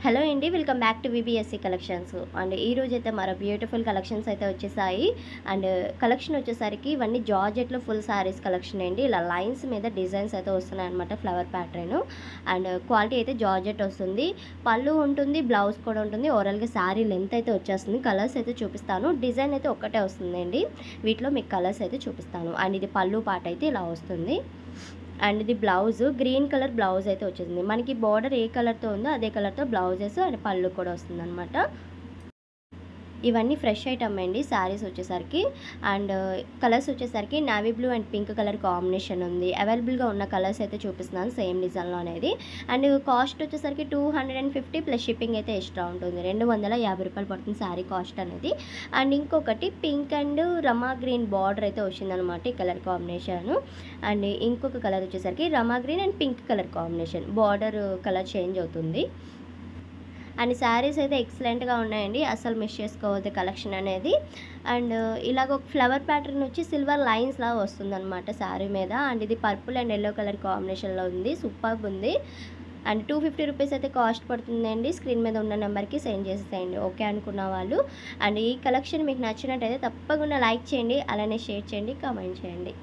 Hello అండి. Welcome back to VBSC collections. And ఈరోజు అయితే మరో బ్యూటిఫుల్ కలెక్షన్స్ అయితే వచ్చేసాయి. అండ్ కలెక్షన్ వచ్చేసరికి ఇవన్నీ జార్జెట్లో ఫుల్ శారీస్ కలెక్షన్ అండి. ఇలా లైన్స్ మీద డిజైన్స్ అయితే వస్తున్నాయి అనమాట, ఫ్లవర్ ప్యాటర్న్. అండ్ క్వాలిటీ అయితే జార్జెట్ వస్తుంది, పళ్ళు ఉంటుంది, బ్లౌజ్ కూడా ఉంటుంది. ఓవరాల్గా శారీ లెంత్ అయితే వచ్చేస్తుంది. కలర్స్ అయితే చూపిస్తాను. డిజైన్ అయితే ఒక్కటే వస్తుందండి, వీటిలో మీకు కలర్స్ అయితే చూపిస్తాను. అండ్ ఇది పళ్ళు పాట అయితే ఇలా వస్తుంది. అండ్ ఇది బ్లౌజ్ గ్రీన్ కలర్ బ్లౌజ్ అయితే వచ్చేసింది. మనకి బార్డర్ ఏ కలర్తో ఉందో అదే కలర్తో బ్లౌజెస్ అండ్ పళ్ళు కూడా వస్తుంది అనమాట. ఇవన్నీ ఫ్రెష్ ఐటమ్ అండి శారీస్ వచ్చేసరికి. అండ్ కలర్స్ వచ్చేసరికి navy blue and pink colour combination ఉంది. అవైలబుల్గా ఉన్న కలర్స్ అయితే చూపిస్తున్నాను సేమ్ డిజైన్లో అనేది. అండ్ కాస్ట్ వచ్చేసరికి 250 ప్లస్ షిప్పింగ్ అయితే ఎక్స్ట్రా ఉంటుంది. 250 రూపాయలు పడుతుంది శారీ కాస్ట్ అనేది. అండ్ ఇంకొకటి pink and Rama green border అయితే వచ్చిందనమాట ఈ కలర్ కాంబినేషన్. అండ్ ఇంకొక కలర్ వచ్చేసరికి Rama green and pink colour combination, border colour change అవుతుంది. అండ్ శారీస్ అయితే ఎక్సలెంట్గా ఉన్నాయండి, అసలు మిస్ చేసుకోవద్దు కలెక్షన్ అనేది. అండ్ ఇలాగ ఒక ఫ్లవర్ ప్యాటర్న్ వచ్చి సిల్వర్ లైన్స్ లాగా వస్తుందన్నమాట శారీ మీద. అండ్ ఇది పర్పుల్ అండ్ ఎల్లో కలర్ కాంబినేషన్లో ఉంది, సూపర్బ్ ఉంది. అండ్ 250 రూపీస్ అయితే కాస్ట్ పడుతుందండి. స్క్రీన్ మీద ఉన్న నెంబర్కి సెండ్ చేసేయండి ఓకే అనుకున్న వాళ్ళు. అండ్ ఈ కలెక్షన్ మీకు నచ్చినట్టయితే తప్పకుండా లైక్ చేయండి, అలానే షేర్ చేయండి, కామెంట్ చేయండి.